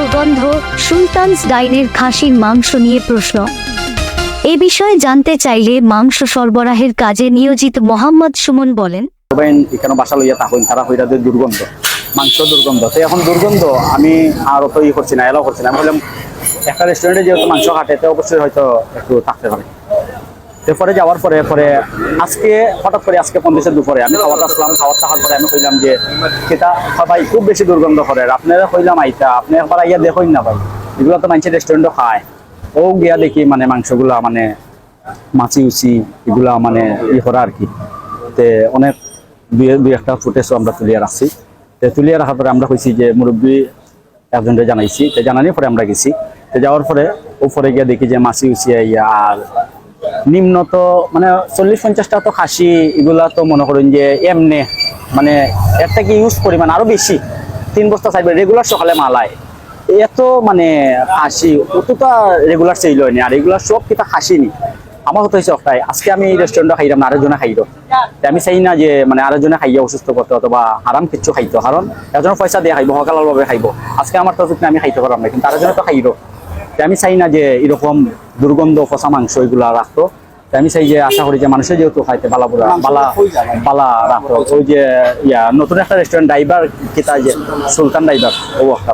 দুর্গন্ধ, সুলতানস ডাইনের খাসির মাংস নিয়ে প্রশ্ন। এ বিষয়ে জানতে চাইলে মাংস সরবরাহের কাজে নিয়োজিত মোহাম্মদ সুমন বলেন, এখানে বাসা লইয়া থাকুন তারা হইরাদের দুর্গন্ধ, মাংস দুর্গন্ধ। তো এখন দুর্গন্ধ আমি আর অত করছি না, এলাও করছি না। আমি বললাম একটা রেস্টুরেন্টে যেহেতু মাংস কাটে তো অবশ্যই হয়তো একটু থাকতে পারে। এরপরে যাওয়ার পরে আজকে হঠাৎ করে আজকে 15 দুপুরে আমি খাওয়াতে আসলাম। খাওয়া থাকার পরে আমি কইলাম যে সেটা সবাই খুব বেশি দুর্গন্ধ করে, আপনারা কইলাম আইতা আপনি একবার আইয়া দেখুন না ভাই, এগুলো তো মানুষের রেস্টুরেন্টও খায়। ও গিয়া দেখি মানে মাংসগুলা মানে মাছি উচি এগুলা মানে করা আর কি। তে অনেক দুই একটা ফুটেজও আমরা তুলিয়া রাখছি। তুলিয়া রাখার পরে আমরা কইছি যে মুরব্বী একজনকে জানাইছি, তো জানানোর পরে আমরা গেছি। তো যাওয়ার পরে উপরে গিয়ে দেখি যে মাছি উচি আইয়া আর নিম্নত মানে 40-50টা তো খাসি, এগুলা তো মনে করেন যে এমনি মানে এর থেকে ইউজ পরিমাণ আরো বেশি, 3 বস্তা চাইবে রেগুলার সকালে মালায় এত মানে খাসি অতটা রেগুলার সেল হয়নি। আর এগুলার সব কিতা খাসি নি। আমার কথা হয়েছে একটাই, আজকে আমি এই রেস্টুরেন্টে খাইলাম না আরেকজনে খাইলো, আমি চাই না যে মানে আরেকজনে খাইয়া অসুস্থ করতে অথবা হারাম কিছু খাইতো, কারণ একজনের পয়সা দিয়ে খাইবো, হকালার ভাবে খাইবো। আজকে আমার তো আমি খাইতে পারলাম না, কিন্তু আরেকজনে তো খাইলো। আমি চাই না যে এরকম দুর্গন্ধ পচা মাংস এগুলা রাখতো। আমি চাই যে আশা করি যে মানুষের যেহেতু খাইতে বালা রাখতো। ওই যে নতুন একটা রেস্টুরেন্ট ড্রাইভার কিতা যে সুলতান ড্রাইভার, ও একটা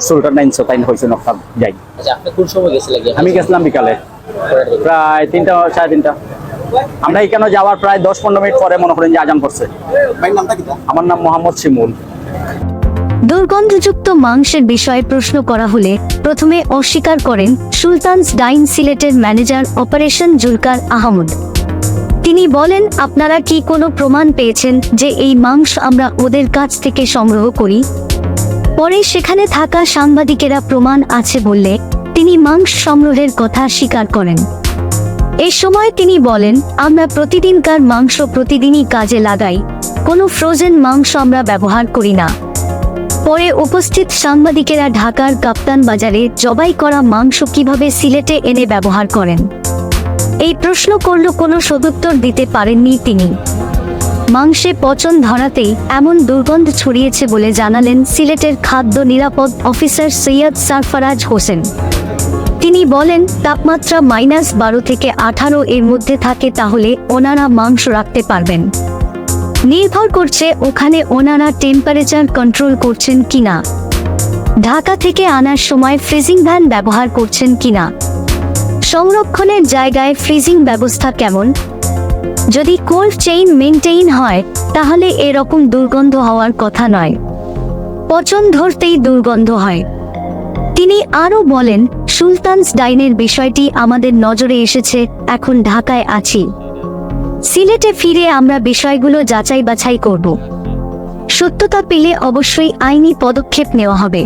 সুলতান ডাইনশো তাই হয়েছে নকটা যাই। আমি গেছিলাম বিকালে প্রায় 3টা 3:30। আমরা এখানে যাওয়ার প্রায় 10-15 মিনিট পরে মনে করেন যে আজান পড়ছে। আমার নাম মোহাম্মদ শিমুল। দুর্গন্ধযুক্ত মাংসের বিষয়ে প্রশ্ন করা হলে প্রথমে অস্বীকার করেন সুলতানস ডাইন সিলেটের ম্যানেজার অপারেশন জুলকার আহমদ। তিনি বলেন, আপনারা কি কোনো প্রমাণ পেয়েছেন যে এই মাংস আমরা ওদের কাছ থেকে সংগ্রহ করি? পরে সেখানে থাকা সাংবাদিকেরা প্রমাণ আছে বললে তিনি মাংস সংগ্রহের কথা স্বীকার করেন। এই সময় তিনি বলেন, আমরা প্রতিদিনকার মাংস প্রতিদিনই কাজে লাগাই, কোনো ফ্রোজেন মাংস আমরা ব্যবহার করি না। পরে উপস্থিত সাংবাদিকেরা ঢাকার কাপ্তান বাজারে জবাই করা মাংস কিভাবে সিলেটে এনে ব্যবহার করেন এই প্রশ্ন করল, কোনো সদুত্তর দিতে পারেননি তিনি। মাংসে পচন ধরাতেই এমন দুর্গন্ধ ছড়িয়েছে বলে জানালেন সিলেটের খাদ্য নিরাপদ অফিসার সৈয়দ সারফারাজ হোসেন। তিনি বলেন, তাপমাত্রা -12 থেকে 18 এর মধ্যে থাকে তাহলে ওনারা মাংস রাখতে পারবেন। নির্ভর করছে ওখানে ওনারা টেম্পারেচার কন্ট্রোল করছেন কিনা, ঢাকা থেকে আনার সময় ফ্রিজিং ভ্যান ব্যবহার করছেন কিনা, সংরক্ষণের জায়গায় ফ্রিজিং ব্যবস্থা কেমন। যদি কোল্ড চেইন মেইনটেইন হয় তাহলে এরকম দুর্গন্ধ হওয়ার কথা নয়, পচন ধরতেই দুর্গন্ধ হয়। তিনি আরও বলেন, সুলতানস ডাইনের বিষয়টি আমাদের নজরে এসেছে, এখন ঢাকায় আছি, সিলেটে ফিরে আমরা বিষয়গুলো যাচাই বাছাই করব। সত্যতা পেলে অবশ্যই আইনি পদক্ষেপ নেওয়া হবে।